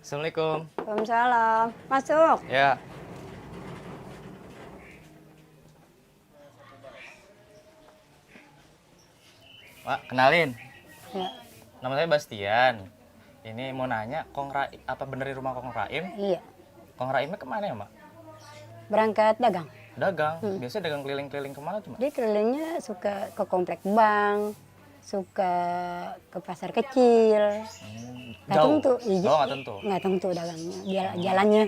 Assalamualaikum. Waalaikumsalam. Masuk. Ya. Pak, kenalin. Ya. Nama saya Bastian. Ini mau nanya, apa bener di rumah Kong Raim? Iya. Kong Raimnya kemana ya, Mak? Berangkat dagang. Dagang. Biasanya dagang keliling-keliling kemana tuh, Mak? Dia kelilingnya suka ke komplek bank, suka ke pasar kecil. Nggak Jauh? tentu. Iya. Oh, nggak tentu. Nggak tentu dagangnya. Jalannya.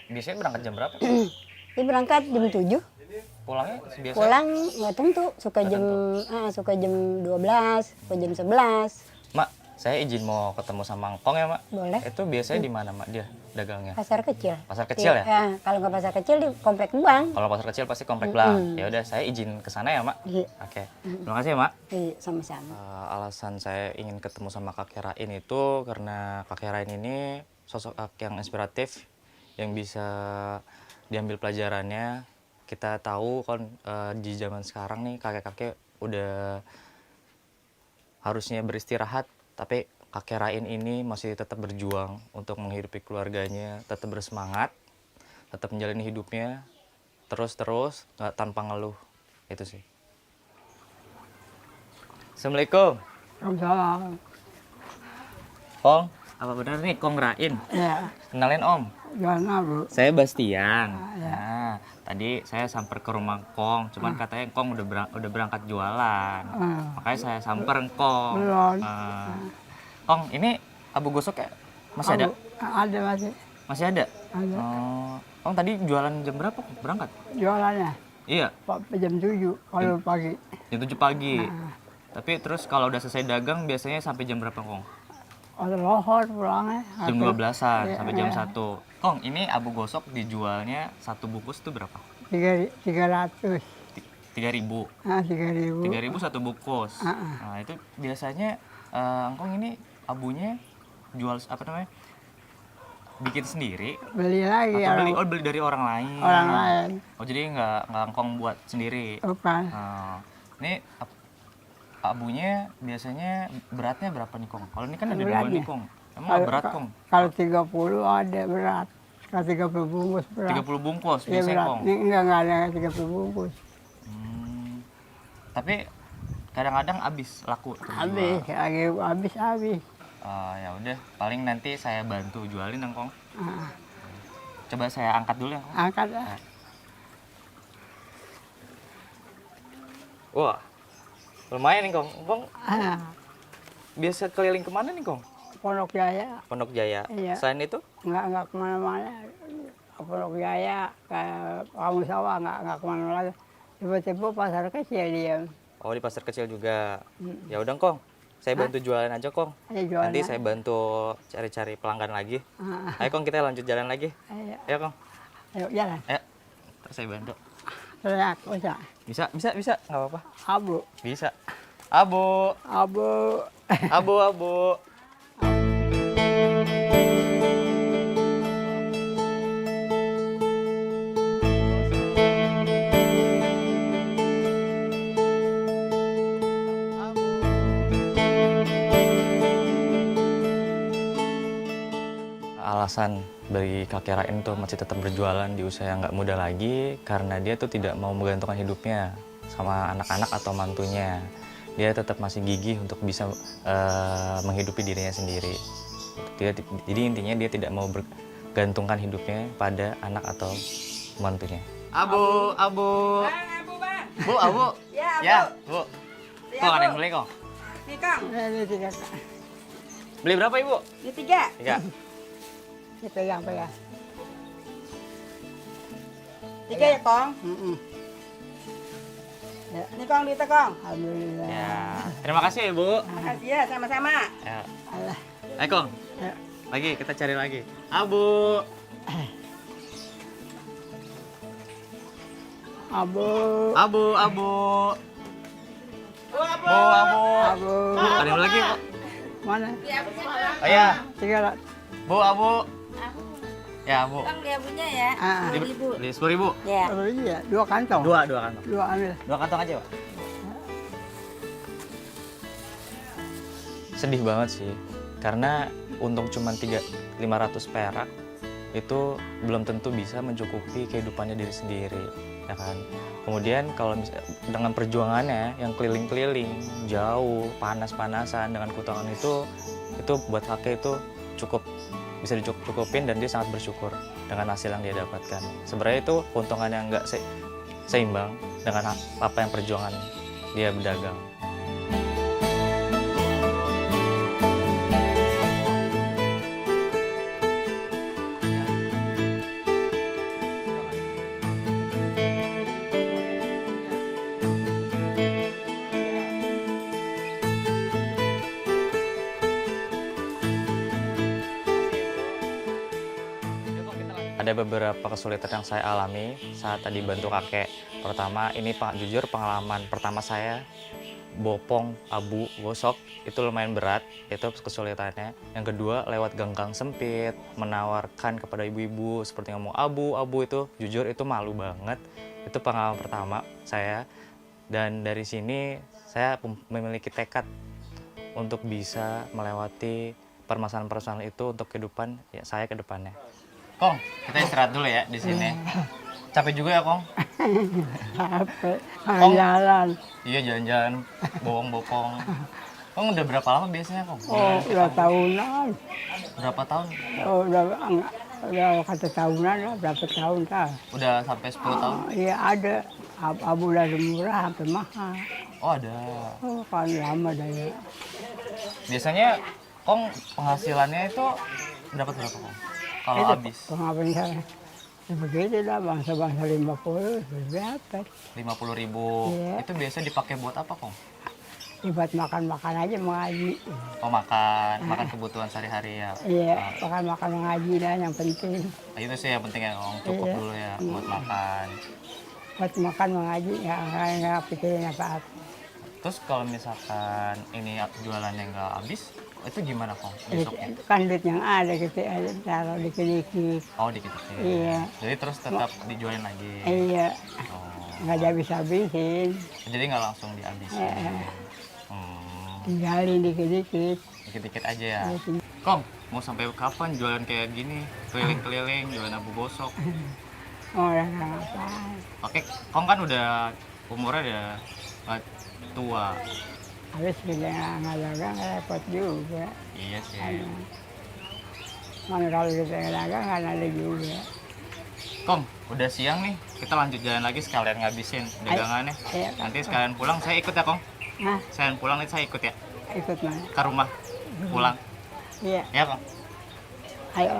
Biasanya berangkat jam berapa? Dia berangkat jam 7. Pulangnya biasa? Pulang nggak tentu. Suka jam 12, suka jam 11. Mak, saya izin mau ketemu sama Kong ya, Mak. Boleh. Itu biasanya di mana, Mak, dia dagangnya? Pasar kecil. Pasar kecil ya? Kalau nggak pasar kecil di komplek bank. Kalau pasar kecil pasti komplek Blang. Ya udah, saya izin ke sana ya, Mak. Iya. Oke. Terima kasih ya, Mak. Iya, sama-sama. Alasan saya ingin ketemu sama Kakek Rain itu karena Kakek Rain ini sosok yang inspiratif yang bisa diambil pelajarannya. Kita tahu kan di zaman sekarang nih kakek-kakek udah harusnya beristirahat, tapi Kakek Rain ini masih tetap berjuang untuk menghidupi keluarganya, tetap bersemangat, tetap menjalani hidupnya terus nggak tanpa ngeluh. Itu sih. Assalamualaikum. Waalaikumsalam. Kong, apa benar nih Kong Rain? Ya, Kenalin Om. gimana Bu? Saya Bastian. Nah, tadi saya samper ke rumah Kong, cuman katanya Kong udah berangkat jualan. Makanya saya samper Kong. Belum. Kong, ini abu gosok ya? Masih ada? Ada masih. Masih ada? Ada. Kong tadi jualan jam berapa Kong berangkat? Jualannya Iya, jam 7 kalau pagi. jam 7 pagi. Tapi terus kalau udah selesai dagang biasanya sampai jam berapa Kong? Ada lohor pulangnya. Jam 12-an Iya, sampai jam iya. 1. Kong, ini abu gosok dijualnya satu bungkus itu berapa? 300. 3.000. 3.000. 3.000 satu bungkus. Nah, itu biasanya Kong ini abunya jual apa namanya? Bikin sendiri Beli lagi atau beli dari orang lain? orang lain. Oh, jadi nggak Kong buat sendiri. Bukan. Ini abunya biasanya beratnya berapa nih Kong? Kalau ini kan ada dua nih Kong. Emang berat Kong? Kalau 30 ada berat. Kalau 30 bungkus berat. 30 bungkus Iya biasanya berat. Kong. Ini enggak ada 30 bungkus. Tapi kadang-kadang habis laku. Habis. Ya udah, paling nanti saya bantu jualin Kong. Coba saya angkat dulu ya Kong. Angkat lah. Wah, lumayan nih Kong. Kong Ah, biasa keliling kemana nih Kong? Pondok Jaya. Pondok Jaya. Iya. Selain itu? Enggak kemana-mana. Ke Pondok Jaya, ke Kamu Sawah, enggak kemana-mana. Tiba-tiba pasar kecil dia. Oh, di pasar kecil juga. Ya udah Kong, saya bantu jualan aja Kong. Ada jualan. Nanti saya bantu cari-cari pelanggan lagi. Ayo Kong, kita lanjut jalan lagi. Ayo, Ayo Kong. ayo jalan. Ayo. Ntar saya bantu. Teriak, bisa. Bisa, nggak apa-apa. Abu. Bisa. Abu, Abu. abu. Alasan bagi kakek Rain tuh masih tetap berjualan di usia yang nggak muda lagi karena dia tuh tidak mau menggantungkan hidupnya sama anak-anak atau mantunya. Dia tetap masih gigih untuk bisa menghidupi dirinya sendiri. Jadi intinya dia tidak mau bergantungkan hidupnya pada anak atau mantunya. Abu. Bang. Bu, Abu. Ya, Abu. Bu. Ya, Kok ada Bu. yang beli kok? Nih, Kang. Ini tiga. Beli berapa Ibu? Ini 3. 3. Ini pegang. 3 ya, Kong. Ya. Ini, Kong, duitnya, Kong. Alhamdulillah. Ya. Terima kasih ya, Bu. Makasih ya, sama-sama. Ya. Allah. Ayo Kong. Ya. Lagi kita cari lagi. Abu. Abu. Abu. Abu. Abu. Ada yang lagi kok. Mana? Oh iya. 300. Bu, Abu. Ya, Bu. Kang, dia punya ya. 10.000. Beli 10.000. Ya. Apa ini ya? 2 kantong. Dua kantong. 2 ambil. 2 kantong aja, Pak. Sedih banget sih. karena untung cuma 500 perak itu belum tentu bisa mencukupi kehidupannya diri sendiri, ya kan. Kemudian kalau dengan perjuangannya yang keliling-keliling jauh, panas-panasan dengan kutangan itu buat kakek itu bisa dicukupin, dan dia sangat bersyukur dengan hasil yang dia dapatkan. Sebenarnya itu keuntungan yang nggak seimbang dengan apa yang perjuangan dia berdagang. Ada beberapa kesulitan yang saya alami saat tadi bantu kakek. Pertama, ini jujur pengalaman pertama saya bopong abu gosok, itu lumayan berat, itu kesulitannya. Yang kedua, lewat gang-gang sempit, menawarkan kepada ibu-ibu seperti ngomong abu itu, jujur itu malu banget. Itu pengalaman pertama saya, dan dari sini saya memiliki tekad untuk bisa melewati permasalahan-permasalahan itu untuk kehidupan saya ke depannya. Kong, kita istirahat dulu ya di sini. Capek juga ya, Kong? Capek, Kong, jalan. iya jalan-jalan, bopong-bopong. Kong udah berapa lama biasanya, Kong? Oh, udah tahunan. Berapa tahun? Oh, udah kata tahunan lah, berapa tahun kah? Udah sampai 10 tahun? Iya ada, abu dari murah sampai mahal. Oh ada. Oh, kan lama dah ya. Biasanya, Kong penghasilannya itu dapat berapa, Kong? Kalau habis? Pengapain saya? Ya begitu lah, bangsa-bangsa 50, berapa? 50.000. Iya. Itu biasa dipakai buat apa, Kong? Buat makan-makan aja mengaji. Oh makan kebutuhan sehari-hari ya? Iya, makan-makan mengaji lah yang penting. Nah, itu sih yang penting ya, Kong. Cukup Iya. dulu ya buat makan. Buat makan mengaji, ya nggak pikirin apa-apa. Terus kalau misalkan ini jualannya nggak habis, itu gimana, Kong? Besoknya? Kan duit yang ada gitu aja, taruh dikit-dikit. Oh dikit-dikit. Iya. Jadi terus tetap dijualin lagi. Iya, Oh. nggak dihabis-habisin. Jadi nggak langsung dihabisin. Iya. Hmm. Tinggalin dikit-dikit. Dikit-dikit aja ya. Ya, Kong, mau sampai kapan jualan kayak gini? Keliling-keliling, jualan abu gosok. orang apa? Oke, Kong kan udah umurnya udah tua. Habis kita nggak dagang repot juga. Iya sih. Mana kalau kita dagang nggak ada juga. Kong, udah siang nih. Kita lanjut jalan lagi sekalian ngabisin dagangannya. Iya. Nanti sekalian pulang saya ikut ya, Kong. Nah, Sekalian pulang nanti saya ikut ya ikut mana? ke rumah. Pulang. Iya, Ya, Kong. ayo.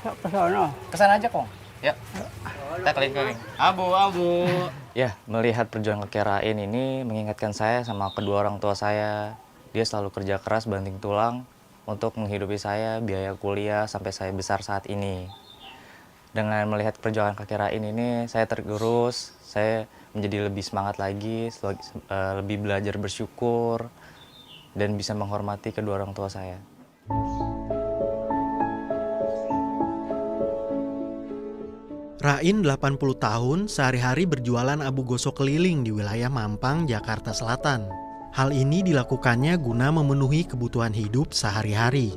Ke sono. Kesana aja, Kong. Ya. Kita keliling-keliling. Abu. Ya, melihat perjuangan kakek Rain ini mengingatkan saya sama kedua orang tua saya. Dia selalu kerja keras banting tulang untuk menghidupi saya, biaya kuliah sampai saya besar saat ini. Dengan melihat perjuangan kakek Rain ini, saya tergerus, saya menjadi lebih semangat lagi, lebih belajar bersyukur, dan bisa menghormati kedua orang tua saya. Rain 80 tahun sehari-hari berjualan abu gosok keliling di wilayah Mampang, Jakarta Selatan. Hal ini dilakukannya guna memenuhi kebutuhan hidup sehari-hari.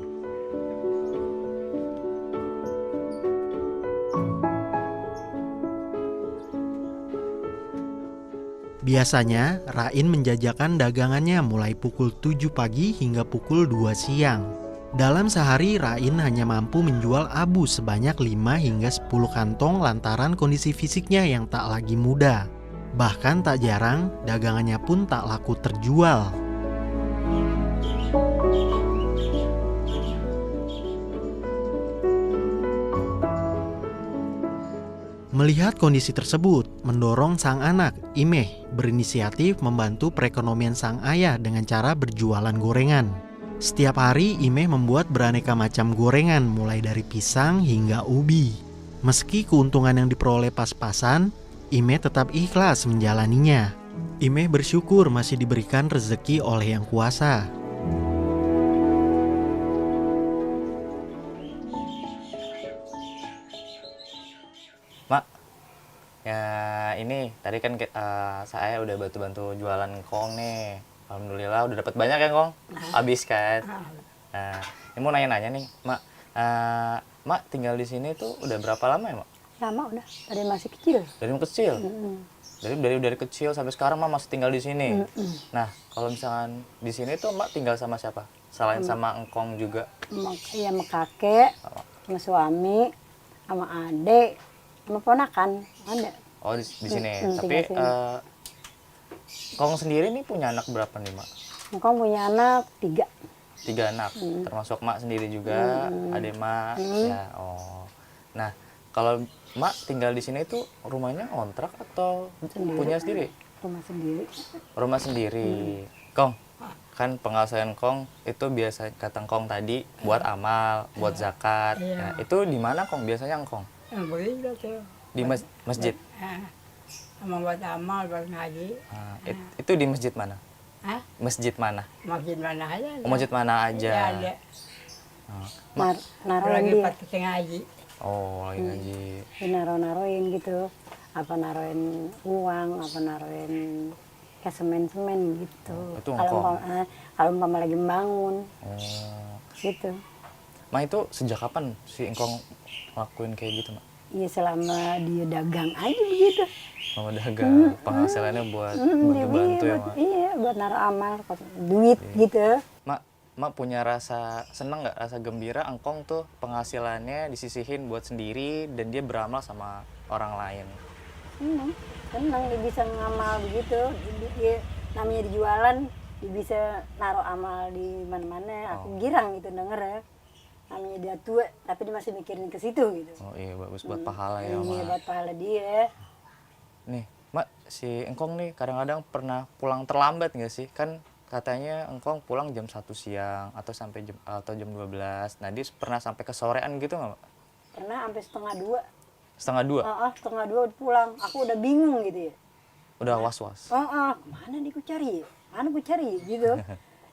Biasanya, Rain menjajakan dagangannya mulai pukul 7 pagi hingga pukul 2 siang. Dalam sehari, Rain hanya mampu menjual abu sebanyak 5 hingga 10 kantong lantaran kondisi fisiknya yang tak lagi muda. Bahkan tak jarang, dagangannya pun tak laku terjual. Melihat kondisi tersebut, mendorong sang anak, Imeh, berinisiatif membantu perekonomian sang ayah dengan cara berjualan gorengan. Setiap hari, Imeh membuat beraneka macam gorengan mulai dari pisang hingga ubi. Meski keuntungan yang diperoleh pas-pasan, Imeh tetap ikhlas menjalaninya. Imeh bersyukur masih diberikan rezeki oleh Yang Kuasa. Ya ini tadi kan saya udah bantu-bantu jualan engkong nih. Alhamdulillah udah dapat banyak ya engkong. Habis kan. Nah, ini mau nanya-nanya nih, Mak. Mak tinggal di sini tuh udah berapa lama ya, Mak? Lama udah, dari masih kecil. Dari kecil. Mm-mm. Dari kecil sampai sekarang Mak masih tinggal di sini. Mm-mm. Nah, kalau misalkan di sini tuh Mak tinggal sama siapa? Selain sama engkong juga. Iya, sama kakek, sama suami, sama adik, sama ponakan. Ada. Oh, di sini. Tapi tinggal sini. engkong sendiri nih punya anak berapa nih, Mak? Engkau punya anak 3. 3 anak, termasuk Mak sendiri juga, adik Mak. Ya, oh. Nah, kalau Mak tinggal di sini tuh rumahnya kontrak atau punya sendiri? Rumah sendiri. Rumah sendiri. Kong, kan penghasilan Kong itu biasa kata Kong tadi buat amal, buat zakat. Nah, itu di mana Kong biasanya Kong? Boleh tuh. Di masjid. Sama buat amal, buat ngaji. Nah, itu di masjid mana? Hah? Masjid mana? Masjid mana aja. Oh, masjid mana aja? Ya, ada. Naruhin Lagi dia, pakai ngaji. Oh, lagi ngaji. naruhin gitu, apa naruhin uang, apa naruhin kayak semen gitu. Itu Kalau engkau? kalau umpama lagi membangun Oh. gitu. Ma itu sejak kapan si Engkong ngelakuin kayak gitu, Mak? Iya, selama dia dagang aja begitu. Mama dagang, penghasilannya buat bantu-bantu ya, Mak? Iya, buat naruh amal, duit gitu. Mak punya rasa seneng nggak, rasa gembira Engkong tuh penghasilannya disisihin buat sendiri dan dia beramal sama orang lain? Senang dia bisa ngamal begitu. Dia namanya dijualan, dia bisa naruh amal di mana-mana. Aku girang gitu denger ya. Namanya dia tua, tapi dia masih mikirin ke situ gitu. Oh iya, bagus buat pahala ya, Iya, Mak. buat pahala dia. Nih, Mak, si Engkong nih kadang-kadang pernah pulang terlambat nggak sih? Kan katanya Engkong pulang jam 1 siang atau sampai jam 12. Nah, dia pernah sampai ke sorean gitu nggak, Mak? Pernah sampai setengah 2. Setengah 2? Setengah 2 udah pulang. Aku udah bingung gitu ya. Udah was-was? Kemana nih ku cari? Mana ku cari gitu.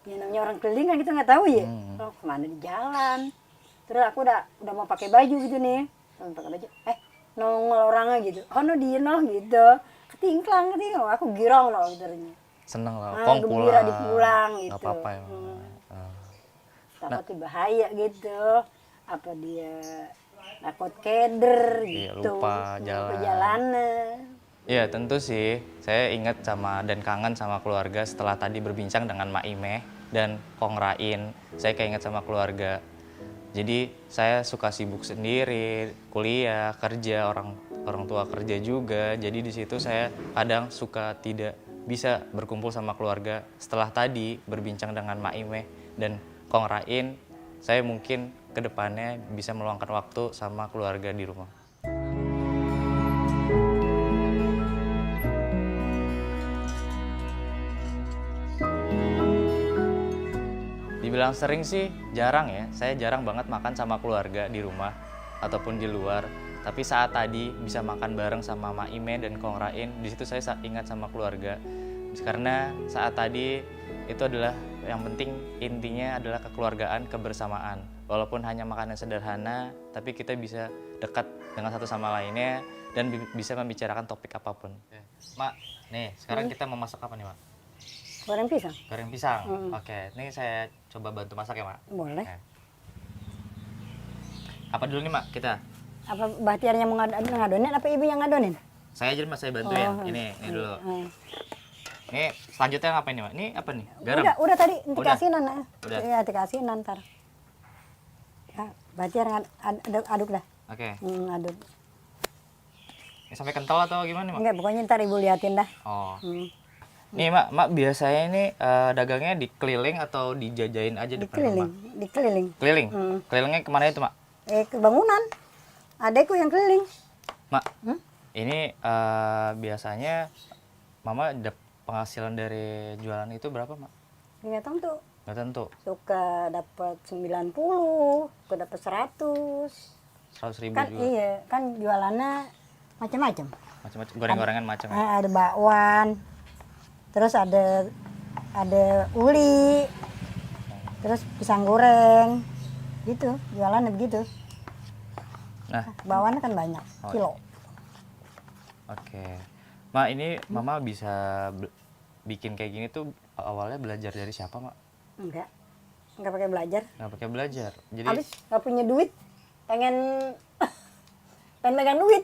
Ya namanya orang keliling kan kita nggak tahu ya. Oh, kemana di jalan. Terus aku udah mau pakai baju gitu nih. Mau pakai baju. Nongol orangnya gitu. Oh, no dia no gitu. Ketingklang. Aku girang loh ternyata. Seneng lah, Engkong gembira pulang. dipulang gitu. Nggak apa-apa ya, Mak. Takut bahaya gitu. Apa dia takut keder Iya, gitu. lupa jalan. Perjalanan. Iya, tentu sih. Saya ingat sama dan kangen sama keluarga setelah tadi berbincang dengan Mak Imeh dan Kong Rain. Saya keinget sama keluarga. Jadi saya suka sibuk sendiri, kuliah, kerja, orang tua kerja juga. Jadi di situ saya kadang suka tidak bisa berkumpul sama keluarga. Setelah tadi berbincang dengan Mak Imeh dan Kong Rain, saya mungkin ke depannya bisa meluangkan waktu sama keluarga di rumah. Dibilang sering sih jarang ya, saya jarang banget makan sama keluarga di rumah ataupun di luar. Tapi saat tadi bisa makan bareng sama Mak Ime dan Kong Rain, di situ saya ingat sama keluarga. Karena saat tadi itu adalah yang penting, intinya adalah kekeluargaan, kebersamaan. Walaupun hanya makanan sederhana, tapi kita bisa dekat dengan satu sama lainnya dan bisa membicarakan topik apapun. Mak, nih sekarang kita mau masak apa nih, Mak? Goreng pisang. Goreng pisang. Oke, ini saya coba bantu masak ya, Mak. Boleh. Oke. Apa dulu nih, Mak? Kita. Apa Bahtiarnya mau ngadonin apa ibu yang ngadonin? Saya aja, Mas, saya bantu ya. Ini dulu. Ini selanjutnya apa ini, Mak? Ini apa nih? Garam. Udah tadi nanti Udah? kasinan. Udah. Iya, nanti kasinan ntar. Ya, Bahtiar aduk dah. Oke. Aduk. Ini sampai kental atau gimana, Mak? Enggak, pokoknya ntar ibu liatin dah. Oh. Hmm. Nih, Mak biasanya ini dagangnya dikeliling atau dijajain aja depan rumah? Dikeliling. Keliling? Kelilingnya kemana itu, Mak? Ke bangunan. Adekku yang keliling. Mak, ini biasanya Mama penghasilan dari jualan itu berapa, Mak? Nggak tahu tuh. Nggak tentu. Suka dapat 90, suka dapat 100. 100.000 Kan juga. iya, kan jualannya macam-macam. Macam-macam, goreng-gorengan macam ya. Ada bakwan. Terus ada uli. Terus pisang goreng. Gitu, jualannya begitu. Nah, Bawaannya kan banyak, kilo. Oke. Mak, ini Mama bisa bikin kayak gini tuh awalnya belajar dari siapa, Mak? Enggak pakai belajar. Nggak pakai belajar. Jadi Habis nggak punya duit, pengen megang duit.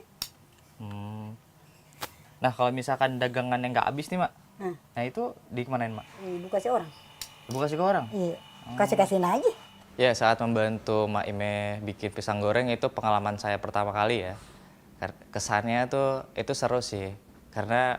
Nah, kalau misalkan dagangan yang nggak habis nih, Mak. Nah. Nah, itu dikemanain, Mak? Ibu kasih orang. Ibu kasih ke orang? Iya. Kasih-kasihin aja. Ya, saat membantu Mak Ime bikin pisang goreng itu pengalaman saya pertama kali ya. Kesannya tuh itu seru sih. Karena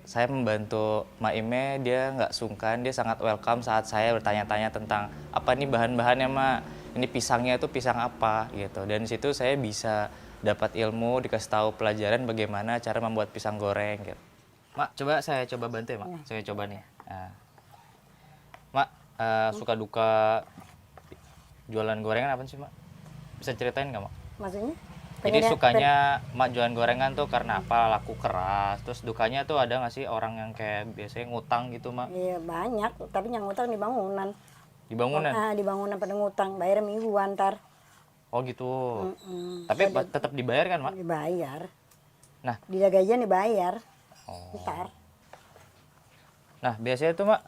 saya membantu Mak Ime, dia nggak sungkan, dia sangat welcome saat saya bertanya-tanya tentang apa nih bahan-bahannya, Mak. Ini pisangnya itu pisang apa gitu. Dan di situ saya bisa dapat ilmu, dikasih tahu pelajaran bagaimana cara membuat pisang goreng gitu. Mak, saya coba bantu ya, Mak. Saya coba nih. Nah. Mak, suka duka jualan gorengan apa sih, Mak? Bisa ceritain nggak, Mak? Maksudnya? Jadi sukanya Mak jualan gorengan tuh karena apa? Laku keras. Terus dukanya tuh ada nggak sih orang yang kayak biasanya ngutang gitu, Mak? Iya banyak, tapi yang ngutang di bangunan. Di bangunan? Di bangunan pada ngutang, bayar mingguan ntar. Oh gitu. Tapi tetap dibayar kan, Mak? Dibayar. Nah. Di gajian dibayar. Oh. Ntar. Nah, biasanya tuh, Mak,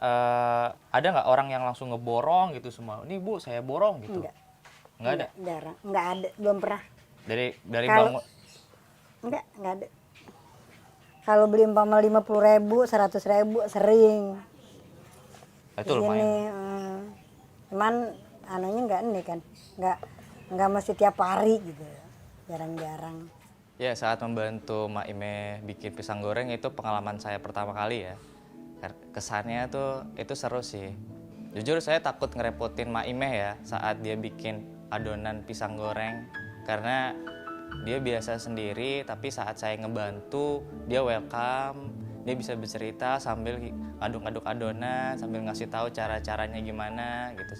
ada nggak orang yang langsung ngeborong gitu semua? Nih, Bu, saya borong gitu. Nggak ada? Jarang. Nggak ada, belum pernah. Dari Kalau- bangun. Nggak ada. Kalau beli umpama 50.000, 100.000 sering. Itu Di sini, lumayan. cuman anunya nggak ini kan, nggak mesti tiap hari gitu, jarang-jarang. Ya, saat membantu Mak Ime bikin pisang goreng itu pengalaman saya pertama kali ya. Kesannya tuh itu seru sih. Jujur saya takut ngerepotin Mak Ime ya saat dia bikin adonan pisang goreng. Karena dia biasa sendiri, tapi saat saya ngebantu, dia welcome. Dia bisa bercerita sambil aduk-aduk adonan, sambil ngasih tahu cara-caranya gimana gitu.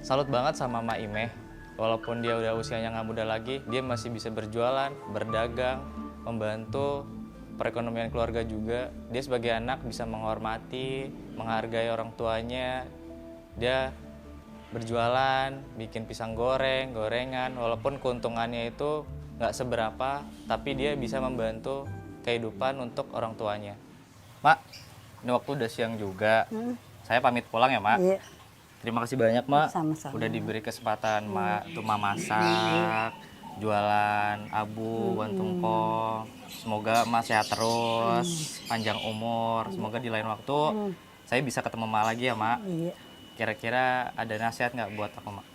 Salut banget sama Mak Ime. Walaupun dia udah usianya nggak muda lagi, dia masih bisa berjualan, berdagang, membantu perekonomian keluarga juga. Dia sebagai anak bisa menghormati, menghargai orang tuanya. Dia berjualan, bikin pisang goreng, gorengan, walaupun keuntungannya itu nggak seberapa, tapi dia bisa membantu kehidupan untuk orang tuanya. Mak, ini waktu udah siang juga. Saya pamit pulang ya, Mak. Iya. Terima kasih banyak, Mak. Sama-sama. Udah diberi kesempatan Mak untuk masak, jualan abu, tungkong. Semoga Mak sehat terus, panjang umur. Semoga di lain waktu saya bisa ketemu Mak lagi ya, Mak. Iya. Kira-kira ada nasihat nggak buat aku, Mak?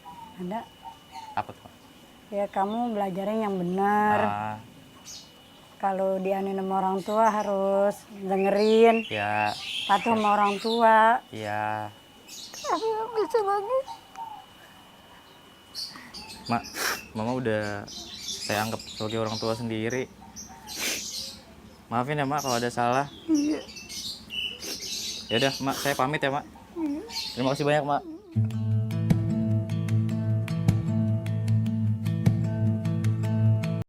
Ada. Apa tuh, Mak? Ya kamu belajarnya yang benar. Kalau dianuin sama orang tua harus dengerin, Ya, patuh sama orang tua. ya. Aku nggak bisa lagi. Mak, Mama udah saya anggap sebagai orang tua sendiri. Maafin ya, Mak, kalau ada salah. Iya. Ya udah, Mak, saya pamit ya, Mak. Terima kasih banyak, Mak.